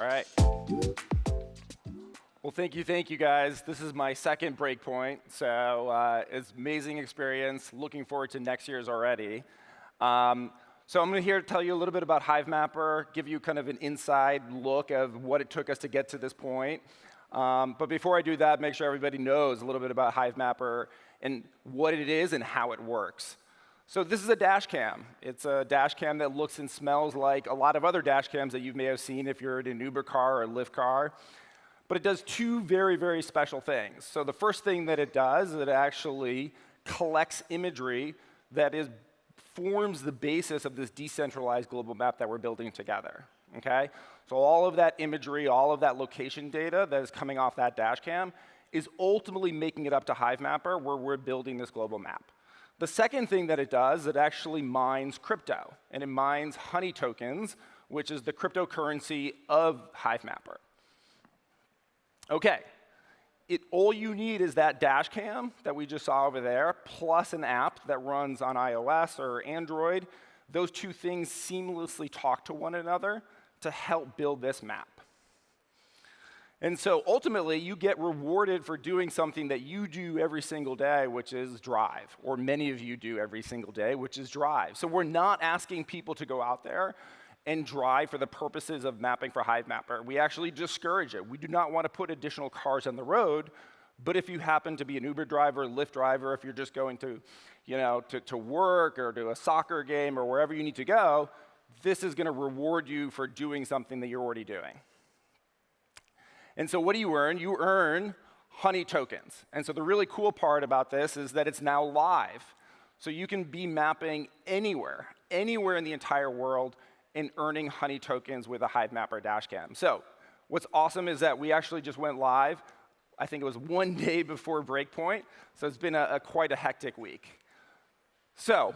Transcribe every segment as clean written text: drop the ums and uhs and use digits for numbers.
All right. Well, thank you guys. This is my second Breakpoint, so it's an amazing experience. Looking forward to next year's already. So I'm here to tell you a little bit about Hivemapper, give you kind of an inside look of what it took us to get to this point. But before I do that, make sure everybody knows a little bit about Hivemapper and what it is and how it works. So this is a dash cam. It's a dash cam that looks and smells like a lot of other dash cams that you may have seen if you're in an Uber car or a Lyft car. But it does two very special things. So the first thing that it does is it actually collects imagery that forms the basis of this decentralized global map that we're building together. Okay? So all of that imagery, all of that location data that is coming off that dash cam is ultimately making it up to Hivemapper, where we're building this global map. The second thing that it does, it actually mines crypto, and it mines honey tokens, which is the cryptocurrency of Hivemapper. Okay, all you need is that dash cam that we just saw over there, plus an app that runs on iOS or Android. Those two things seamlessly talk to one another to help build this map. And so ultimately, you get rewarded for doing something that you do every single day, which is drive, or many of you do every single day, which is drive. So we're not asking people to go out there and drive for the purposes of mapping for Hivemapper. We actually discourage it. We do not want to put additional cars on the road, but if you happen to be an Uber driver, Lyft driver, if you're just going to, to work or to a soccer game or wherever you need to go, this is going to reward you for doing something that you're already doing. And so what do you earn? You earn honey tokens. And so the really cool part about this is that it's now live. So you can be mapping anywhere in the entire world, and earning honey tokens with a Hivemapper dashcam. So what's awesome is that we actually just went live, I think it was one day before Breakpoint, so it's been quite a hectic week. So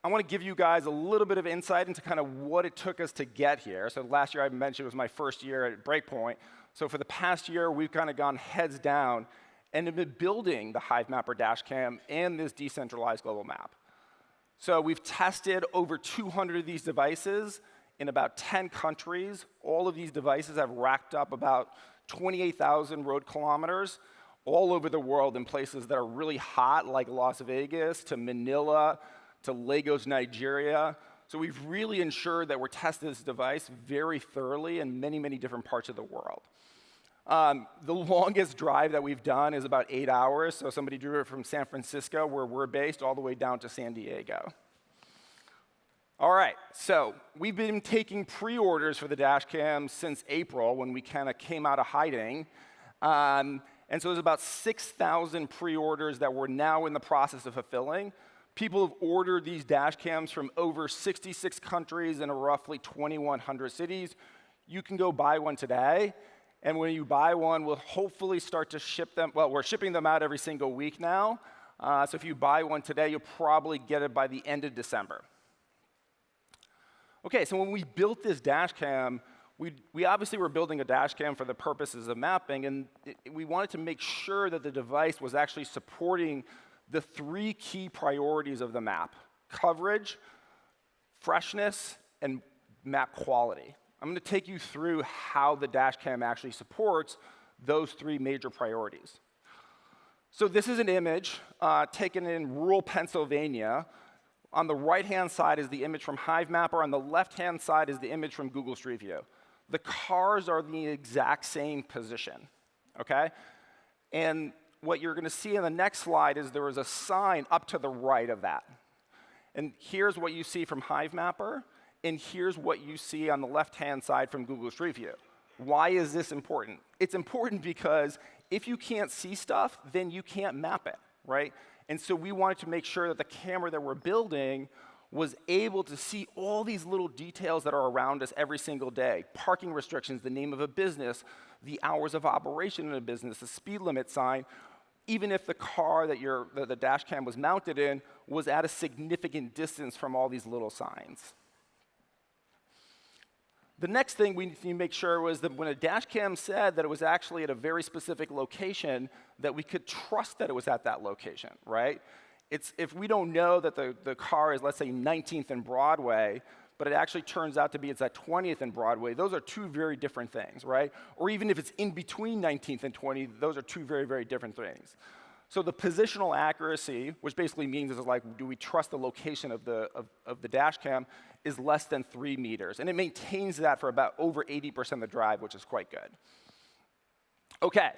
I want to give you guys a little bit of insight into kind of what it took us to get here. So last year I mentioned was my first year at Breakpoint. So for the past year, we've kind of gone heads down and have been building the Hivemapper dashcam and this decentralized global map. So we've tested over 200 of these devices in about 10 countries. All of these devices have racked up about 28,000 road kilometers all over the world in places that are really hot, like Las Vegas, to Manila, to Lagos, Nigeria. So we've really ensured that we're testing this device very thoroughly in many different parts of the world. The longest drive that we've done is about 8 hours. So somebody drove it from San Francisco, where we're based, all the way down to San Diego. All right, so we've been taking pre-orders for the dashcam since April, when we kind of came out of hiding. And so there's about 6,000 pre-orders that we're now in the process of fulfilling. People have ordered these dashcams from over 66 countries in roughly 2,100 cities. You can go buy one today. And when you buy one, we'll hopefully start to ship them. Well, we're shipping them out every single week now. So if you buy one today, you'll probably get it by the end of December. Okay, so when we built this dashcam, we obviously were building a dashcam for the purposes of mapping, and we wanted to make sure that the device was actually supporting the three key priorities of the map: coverage, freshness, and map quality. I'm going to take you through how the dashcam actually supports those three major priorities. So this is an image taken in rural Pennsylvania. On the right-hand side is the image from Hivemapper. On the left-hand side is the image from Google Street View. The cars are in the exact same position, okay? And what you're going to see in the next slide is there is a sign up to the right of that. And here's what you see from Hivemapper, and here's what you see on the left-hand side from Google Street View. Why is this important? It's important because if you can't see stuff, then you can't map it, right? And so we wanted to make sure that the camera that we're building was able to see all these little details that are around us every single day. Parking restrictions, the name of a business, the hours of operation in a business, the speed limit sign, even if the car that the dash cam was mounted in was at a significant distance from all these little signs. The next thing we need to make sure was that when a dash cam said that it was actually at a very specific location, that we could trust that it was at that location, right? If we don't know that the car is, let's say, 19th and Broadway, but it actually turns out to be it's at 20th and Broadway. Those are two very different things, right? Or even if it's in between 19th and 20th, those are two very, very different things. So the positional accuracy, which basically means is like, do we trust the location of the dash cam, is less than 3 meters. And it maintains that for about over 80% of the drive, which is quite good. OK,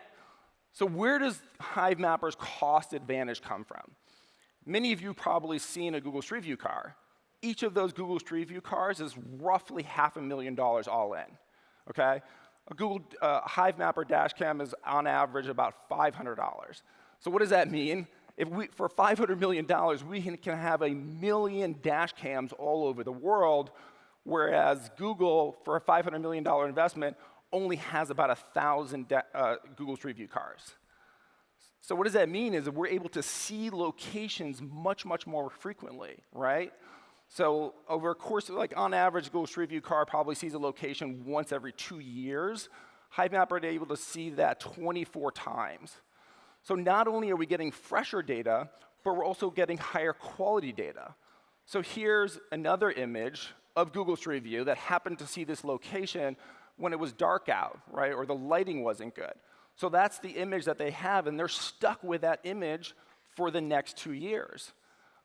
so where does Hivemapper's cost advantage come from? Many of you probably seen a Google Street View car. Each of those Google Street View cars is roughly $500,000 all in. OK, a Google Hivemapper dash cam is on average about $500. So what does that mean? If for $500 million, we can have 1 million dash cams all over the world, whereas Google, for a $500 million investment, only has about 1,000 Google Street View cars. So what does that mean is that we're able to see locations much, much more frequently, right? So over a course of, like on average, Google Street View car probably sees a location once every 2 years. Hivemapper is able to see that 24 times. So not only are we getting fresher data, but we're also getting higher quality data. So here's another image of Google Street View that happened to see this location when it was dark out, right, or the lighting wasn't good. So that's the image that they have, and they're stuck with that image for the next 2 years.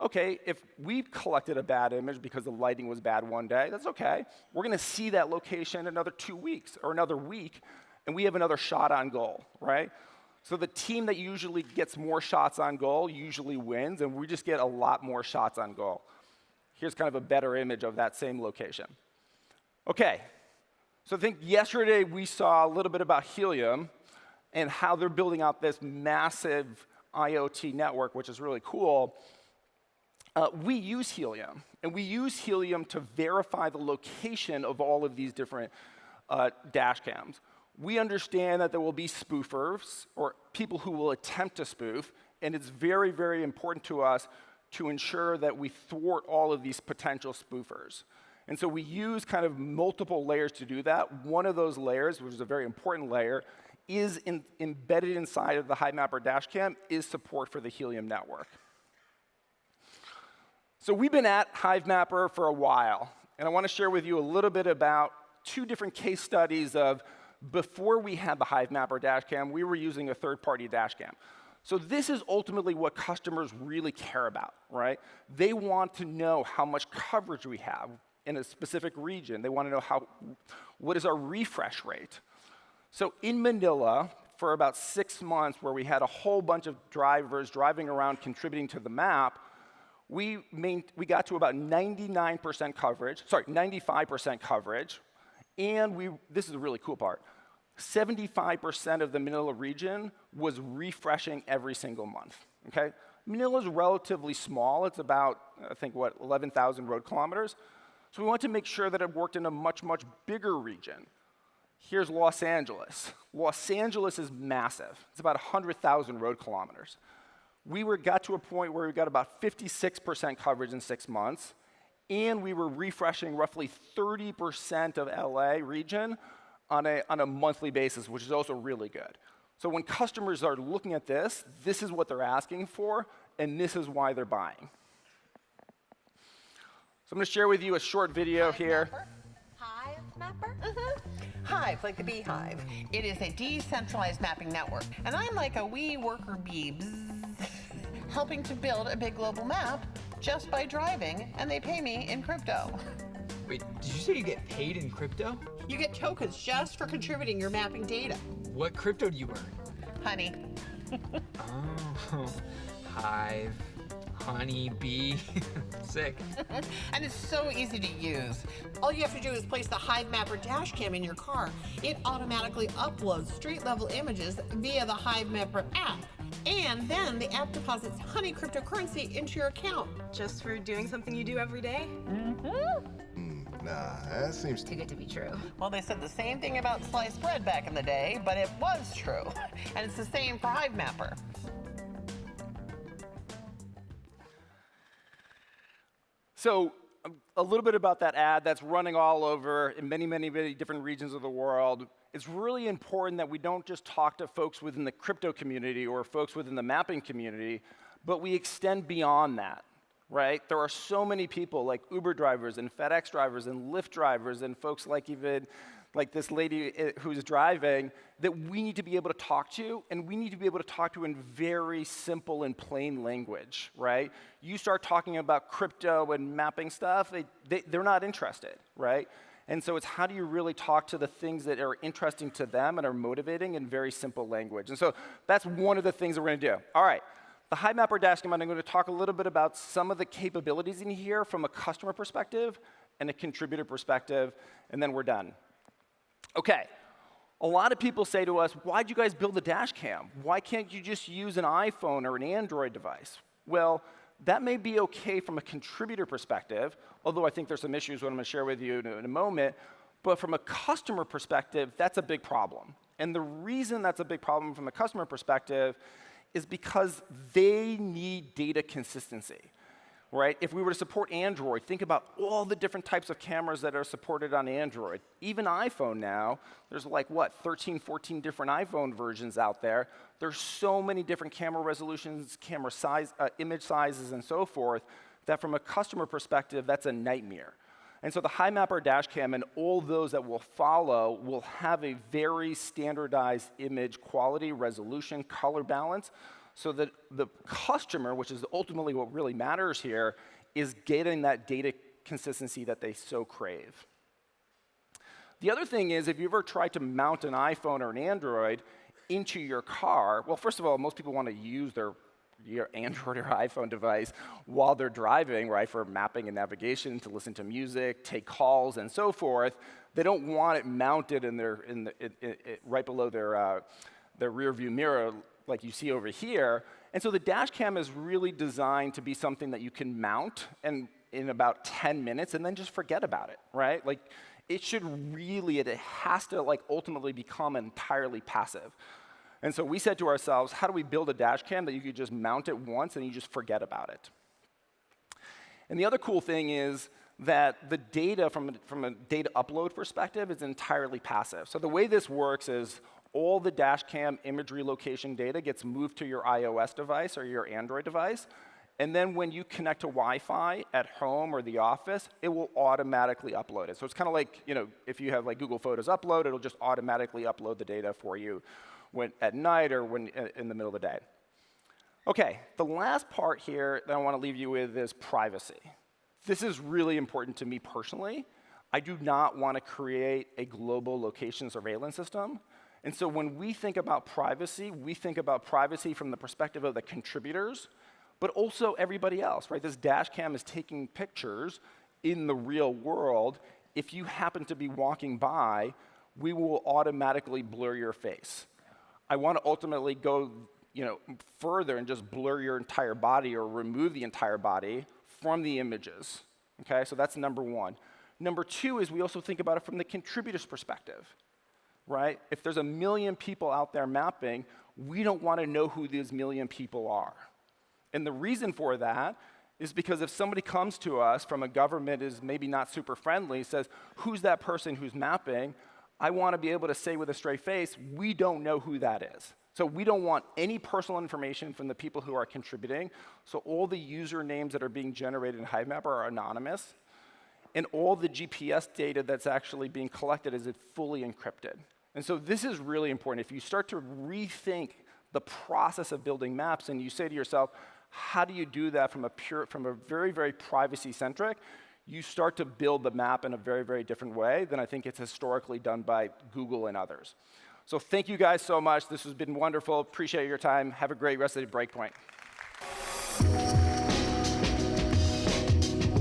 OK, if we collected a bad image because the lighting was bad one day, that's OK. We're going to see that location another 2 weeks or another week, and we have another shot on goal, right? So the team that usually gets more shots on goal usually wins, and we just get a lot more shots on goal. Here's kind of a better image of that same location. OK, so I think yesterday we saw a little bit about Helium and how they're building out this massive IoT network, which is really cool. We use Helium, and we use Helium to verify the location of all of these different dash cams. We understand that there will be spoofers, or people who will attempt to spoof, and it's very, very important to us to ensure that we thwart all of these potential spoofers. And so we use kind of multiple layers to do that. One of those layers, which is a very important layer, is embedded inside of the Hivemapper dashcam, is support for the Helium network. So we've been at Hivemapper for a while, and I want to share with you a little bit about 2 different case studies of before we had the Hivemapper dashcam, we were using a third-party dashcam. So this is ultimately what customers really care about, right? They want to know how much coverage we have in a specific region. They want to know what is our refresh rate. So in Manila, for about 6 months, where we had a whole bunch of drivers driving around contributing to the map, we got to about 99% coverage, sorry, 95% coverage. And this is the really cool part, 75% of the Manila region was refreshing every single month, okay? Manila is relatively small. It's about, I think, 11,000 road kilometers. So we want to make sure that it worked in a much, much bigger region. Here's Los Angeles. Los Angeles is massive. It's about 100,000 road kilometers. We got to a point where we got about 56% coverage in 6 months, and we were refreshing roughly 30% of LA region on a monthly basis, which is also really good. So when customers are looking at this, this is what they're asking for, and this is why they're buying. So I'm going to share with you a short video here. Hivemapper? Hive, like the beehive. It is a decentralized mapping network, and I'm like a wee worker bee, helping to build a big global map just by driving, and they pay me in crypto. Wait, did you say you get paid in crypto? You get tokens just for contributing your mapping data. What crypto do you earn? Honey. Oh, Hive, honey, bee, sick. And it's so easy to use. All you have to do is place the Hivemapper dashcam in your car. It automatically uploads street-level images via the Hivemapper app. And then the app deposits honey cryptocurrency into your account. Just for doing something you do every day? Nah, that seems Too good to be true. Well, they said the same thing about sliced bread back in the day, but it was true. And it's the same for Hivemapper. So a little bit about that ad that's running all over in many, many, many different regions of the world. It's really important that we don't just talk to folks within the crypto community or folks within the mapping community, but we extend beyond that, right? There are so many people like Uber drivers and FedEx drivers and Lyft drivers and folks like even like this lady who's driving that we need to be able to talk to, and we need to be able to talk to in very simple and plain language, right? You start talking about crypto and mapping stuff, they're not interested, right? And so it's how do you really talk to the things that are interesting to them and are motivating in very simple language. And so that's one of the things that we're going to do. All right. The Hivemapper dashcam, I'm going to talk a little bit about some of the capabilities in here from a customer perspective and a contributor perspective, and then we're done. OK. A lot of people say to us, why'd you guys build a dashcam? Why can't you just use an iPhone or an Android device? Well, that may be OK from a contributor perspective, although I think there's some issues that I'm going to share with you in a moment. But from a customer perspective, that's a big problem. And the reason that's a big problem from a customer perspective is because they need data consistency, right? If we were to support Android, think about all the different types of cameras that are supported on Android. Even iPhone now, there's like, what, 13, 14 different iPhone versions out there. There's so many different camera resolutions, camera size, image sizes, and so forth, that from a customer perspective, that's a nightmare. And so the Hivemapper dashcam and all those that will follow will have a very standardized image quality, resolution, color balance, so that the customer, which is ultimately what really matters here, is getting that data consistency that they so crave. The other thing is, if you ever tried to mount an iPhone or an Android into your car, well, first of all, most people want to use your Android or iPhone device while they're driving, right, for mapping and navigation, to listen to music, take calls, and so forth. They don't want it mounted right below their rear view mirror like you see over here. And so the dash cam is really designed to be something that you can mount in about 10 minutes and then just forget about it, right? Like, it has to like ultimately become entirely passive. And so we said to ourselves, how do we build a dash cam that you could just mount it once and you just forget about it? And the other cool thing is that the data from a data upload perspective is entirely passive. So the way this works is all the dash cam imagery location data gets moved to your iOS device or your Android device. And then when you connect to Wi-Fi at home or the office, it will automatically upload it. So it's kind of like, if you have like Google Photos upload, it'll just automatically upload the data for you at night or when in the middle of the day. OK, the last part here that I want to leave you with is privacy. This is really important to me personally. I do not want to create a global location surveillance system. And so when we think about privacy from the perspective of the contributors, but also everybody else, right? This dash cam is taking pictures in the real world. If you happen to be walking by, we will automatically blur your face. I want to ultimately go further and just blur your entire body or remove the entire body from the images. Okay, so that's number one. Number two is we also think about it from the contributor's perspective, right? If there's 1 million people out there mapping, we don't want to know who these 1 million people are. And the reason for that is because if somebody comes to us from a government is maybe not super friendly, says, who's that person who's mapping? I want to be able to say with a straight face, we don't know who that is. So we don't want any personal information from the people who are contributing. So all the usernames that are being generated in Hivemapper are anonymous. And all the GPS data that's actually being collected is fully encrypted. And so this is really important. If you start to rethink the process of building maps and you say to yourself, how do you do that from a very, very privacy-centric, you start to build the map in a very, very different way than I think it's historically done by Google and others. So thank you guys so much. This has been wonderful. Appreciate your time. Have a great rest of the Breakpoint.